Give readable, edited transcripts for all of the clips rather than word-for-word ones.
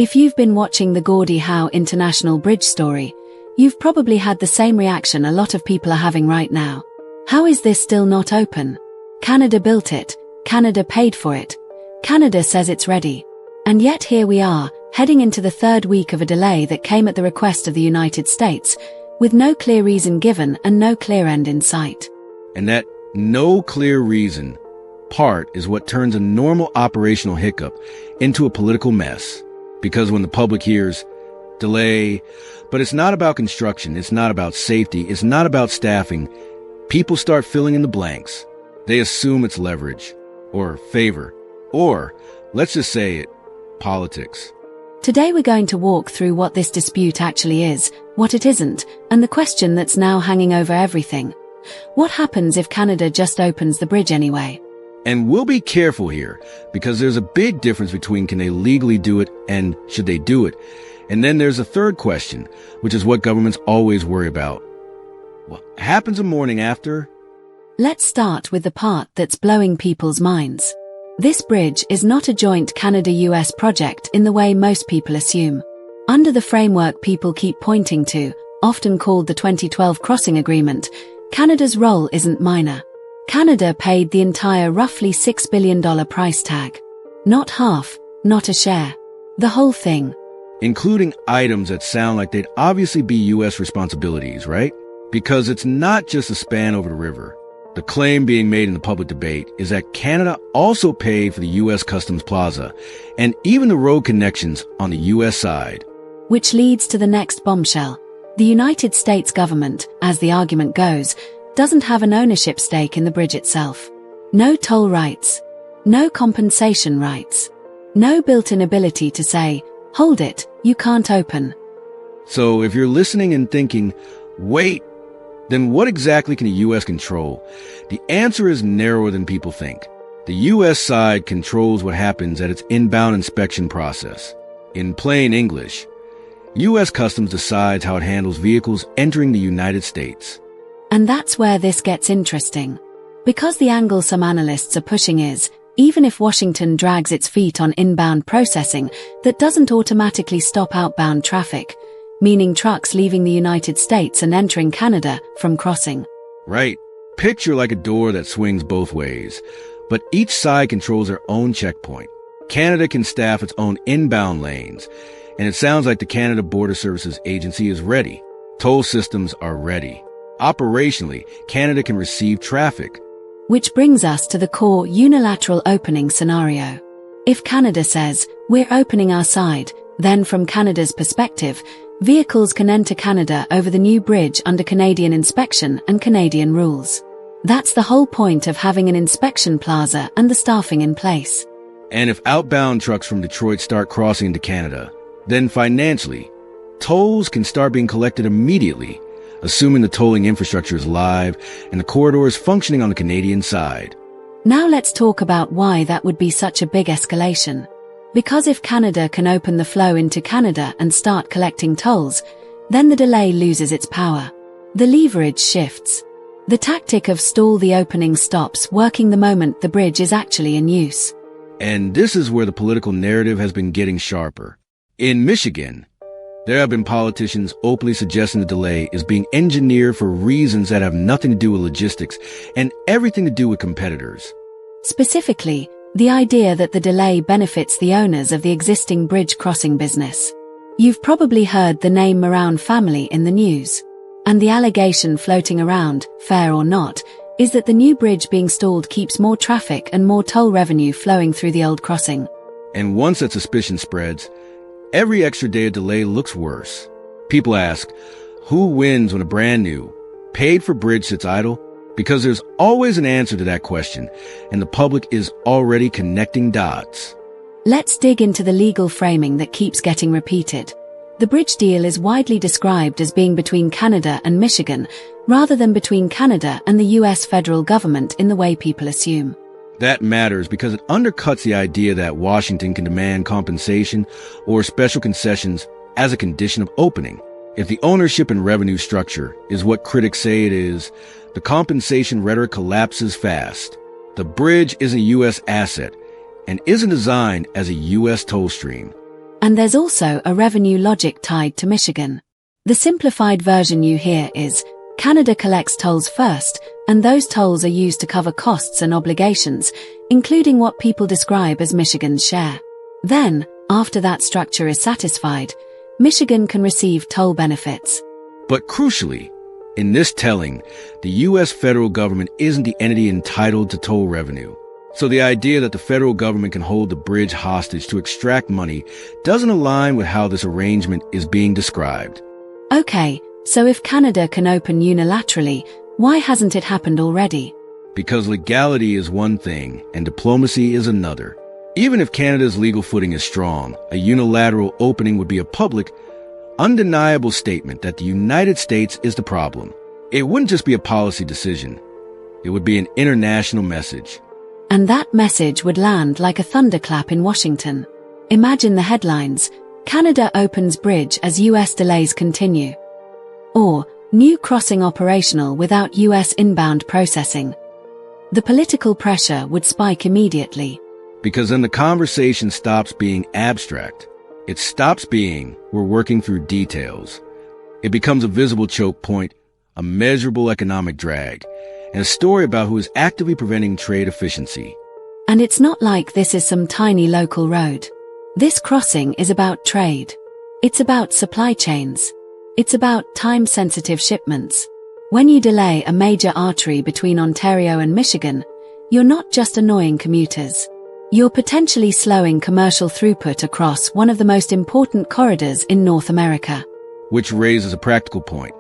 If you've been watching the Gordie Howe International Bridge story, you've probably had the same reaction a lot of people are having right now. How is this still not open? Canada built it, Canada paid for it, Canada says it's ready. And yet here we are, heading into the third week of a delay that came at the request of the United States, with no clear reason given and no clear end in sight. And that no clear reason part is what turns a normal operational hiccup into a political mess. Because when the public hears delay, but it's not about construction, it's not about safety, it's not about staffing, people start filling in the blanks. They assume it's leverage, or favor, or, let's just say it, politics. Today we're going to walk through what this dispute actually is, what it isn't, and the question that's now hanging over everything. What happens if Canada just opens the bridge anyway? And we'll be careful here, because there's a big difference between can they legally do it and should they do it. And then there's a third question, which is what governments always worry about. What happens the morning after? Let's start with the part that's blowing people's minds. This bridge is not a joint Canada-US project in the way most people assume. Under the framework people keep pointing to, often called the 2012 Crossing Agreement, Canada's role isn't minor. Canada paid the entire roughly $6 billion price tag. Not half, not a share. The whole thing. Including items that sound like they'd obviously be U.S. responsibilities, right? Because it's not just a span over the river. The claim being made in the public debate is that Canada also paid for the U.S. Customs Plaza and even the road connections on the U.S. side. Which leads to the next bombshell. The United States government, as the argument goes, doesn't have an ownership stake in the bridge itself. No toll rights. No compensation rights. No built-in ability to say, hold it, you can't open. So if you're listening and thinking, wait, then what exactly can the U.S. control? The answer is narrower than people think. The U.S. side controls what happens at its inbound inspection process. In plain English, U.S. Customs decides how it handles vehicles entering the United States. And that's where this gets interesting. Because the angle some analysts are pushing is, even if Washington drags its feet on inbound processing, that doesn't automatically stop outbound traffic, meaning trucks leaving the United States and entering Canada from crossing. Right. Picture like a door that swings both ways, but each side controls their own checkpoint. Canada can staff its own inbound lanes, and it sounds like the Canada Border Services Agency is ready. Toll systems are ready. Operationally, Canada can receive traffic. Which brings us to the core unilateral opening scenario. If Canada says, we're opening our side, then from Canada's perspective, vehicles can enter Canada over the new bridge under Canadian inspection and Canadian rules. That's the whole point of having an inspection plaza and the staffing in place. And if outbound trucks from Detroit start crossing into Canada, then financially, tolls can start being collected immediately, assuming the tolling infrastructure is live and the corridor is functioning on the Canadian side. Now let's talk about why that would be such a big escalation. Because if Canada can open the flow into Canada and start collecting tolls, then the delay loses its power. The leverage shifts. The tactic of stall the opening stops working the moment the bridge is actually in use. And this is where the political narrative has been getting sharper. In Michigan, there have been politicians openly suggesting the delay is being engineered for reasons that have nothing to do with logistics and everything to do with competitors. Specifically, the idea that the delay benefits the owners of the existing bridge crossing business. You've probably heard the name Moran family in the news. And the allegation floating around, fair or not, is that the new bridge being stalled keeps more traffic and more toll revenue flowing through the old crossing. And once that suspicion spreads, every extra day of delay looks worse. People ask, who wins when a brand new, paid-for bridge sits idle? Because there's always an answer to that question, and the public is already connecting dots. Let's dig into the legal framing that keeps getting repeated. The bridge deal is widely described as being between Canada and Michigan, rather than between Canada and the U.S. federal government in the way people assume. That matters because it undercuts the idea that Washington can demand compensation or special concessions as a condition of opening. If the ownership and revenue structure is what critics say it is, the compensation rhetoric collapses fast. The bridge is a U.S. asset and isn't designed as a U.S. toll stream. And there's also a revenue logic tied to Michigan. The simplified version you hear is, Canada collects tolls first, and those tolls are used to cover costs and obligations, including what people describe as Michigan's share. Then, after that structure is satisfied, Michigan can receive toll benefits. But crucially, in this telling, the U.S. federal government isn't the entity entitled to toll revenue. So the idea that the federal government can hold the bridge hostage to extract money doesn't align with how this arrangement is being described. Okay, so if Canada can open unilaterally, why hasn't it happened already? Because legality is one thing and diplomacy is another. Even if Canada's legal footing is strong, a unilateral opening would be a public, undeniable statement that the United States is the problem. It wouldn't just be a policy decision. It would be an international message. And that message would land like a thunderclap in Washington. Imagine the headlines, Canada opens bridge as U.S. delays continue. Or, new crossing operational without U.S. inbound processing. The political pressure would spike immediately. Because then the conversation stops being abstract. It stops being, we're working through details. It becomes a visible choke point, a measurable economic drag, and a story about who is actively preventing trade efficiency. And it's not like this is some tiny local road. This crossing is about trade. It's about supply chains. It's about time-sensitive shipments. When you delay a major artery between Ontario and Michigan, you're not just annoying commuters. You're potentially slowing commercial throughput across one of the most important corridors in North America. Which raises a practical point.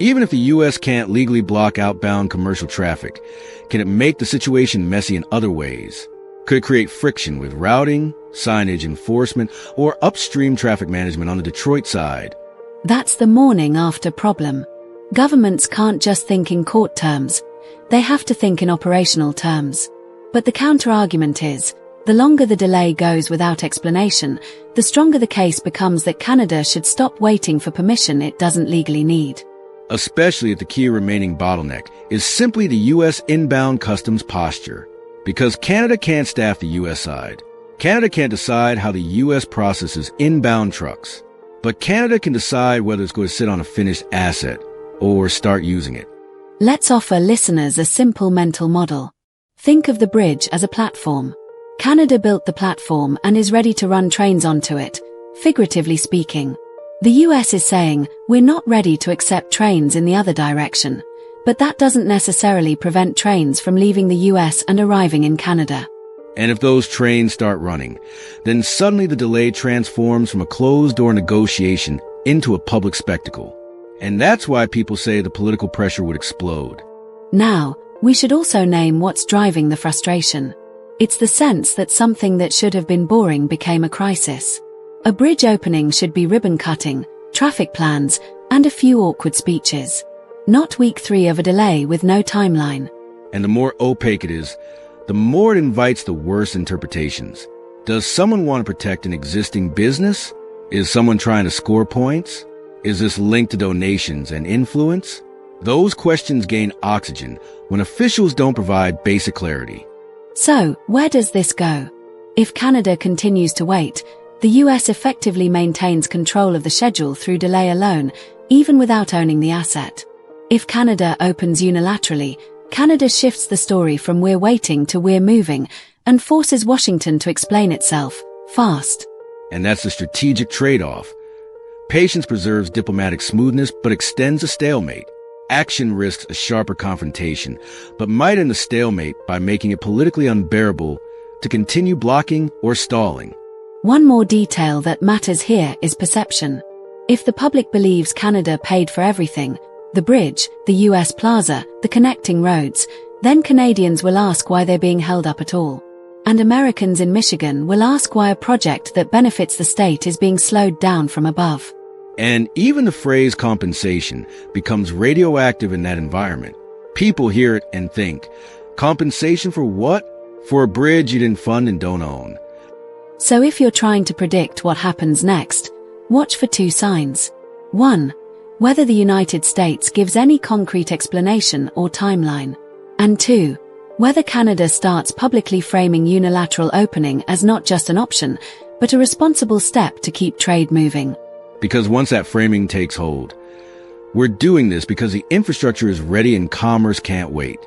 Even if the U.S. can't legally block outbound commercial traffic, can it make the situation messy in other ways? Could it create friction with routing, signage enforcement, or upstream traffic management on the Detroit side? That's the morning after problem. Governments can't just think in court terms. They have to think in operational terms. But the counter-argument is, the longer the delay goes without explanation, the stronger the case becomes that Canada should stop waiting for permission it doesn't legally need. Especially if the key remaining bottleneck is simply the U.S. inbound customs posture. Because Canada can't staff the U.S. side. Canada can't decide how the U.S. processes inbound trucks. But Canada can decide whether it's going to sit on a finished asset or start using it. Let's offer listeners a simple mental model. Think of the bridge as a platform. Canada built the platform and is ready to run trains onto it, figuratively speaking. The US is saying, we're not ready to accept trains in the other direction, but that doesn't necessarily prevent trains from leaving the US and arriving in Canada. And if those trains start running, then suddenly the delay transforms from a closed-door negotiation into a public spectacle. And that's why people say the political pressure would explode. Now, we should also name what's driving the frustration. It's the sense that something that should have been boring became a crisis. A bridge opening should be ribbon-cutting, traffic plans, and a few awkward speeches. Not week 3 of a delay with no timeline. And the more opaque it is, the more it invites the worst interpretations. Does someone want to protect an existing business? Is someone trying to score points? Is this linked to donations and influence? Those questions gain oxygen when officials don't provide basic clarity. So, where does this go? If Canada continues to wait, the US effectively maintains control of the schedule through delay alone, even without owning the asset. If Canada opens unilaterally, Canada shifts the story from we're waiting to we're moving, and forces Washington to explain itself, fast. And that's the strategic trade-off. Patience preserves diplomatic smoothness but extends a stalemate. Action risks a sharper confrontation, but might end the stalemate by making it politically unbearable to continue blocking or stalling. One more detail that matters here is perception. If the public believes Canada paid for everything, the bridge, the US plaza, the connecting roads, then Canadians will ask why they're being held up at all. And Americans in Michigan will ask why a project that benefits the state is being slowed down from above. And even the phrase compensation becomes radioactive in that environment. People hear it and think, compensation for what? For a bridge you didn't fund and don't own. So if you're trying to predict what happens next, watch for 2 signs. 1. Whether the United States gives any concrete explanation or timeline. And 2. Whether Canada starts publicly framing unilateral opening as not just an option, but a responsible step to keep trade moving. Because once that framing takes hold, we're doing this because the infrastructure is ready and commerce can't wait.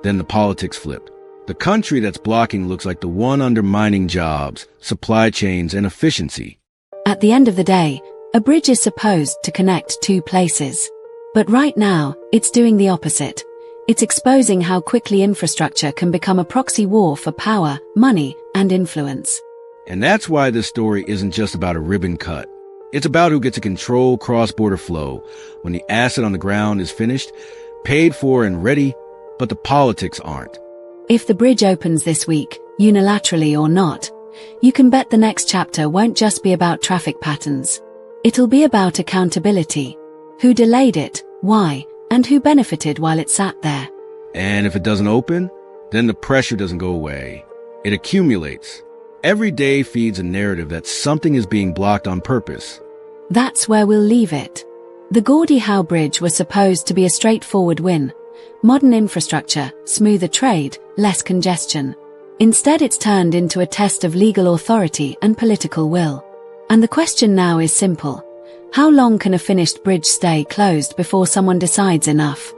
Then the politics flip. The country that's blocking looks like the one undermining jobs, supply chains, and efficiency. At the end of the day, a bridge is supposed to connect two places. But right now, it's doing the opposite. It's exposing how quickly infrastructure can become a proxy war for power, money, and influence. And that's why this story isn't just about a ribbon cut. It's about who gets to control cross-border flow when the asset on the ground is finished, paid for, and ready, but the politics aren't. If the bridge opens this week, unilaterally or not, you can bet the next chapter won't just be about traffic patterns. It'll be about accountability. Who delayed it, why, and who benefited while it sat there. And if it doesn't open, then the pressure doesn't go away. It accumulates. Every day feeds a narrative that something is being blocked on purpose. That's where we'll leave it. The Gordie Howe Bridge was supposed to be a straightforward win. Modern infrastructure, smoother trade, less congestion. Instead, it's turned into a test of legal authority and political will. And the question now is simple. How long can a finished bridge stay closed before someone decides enough?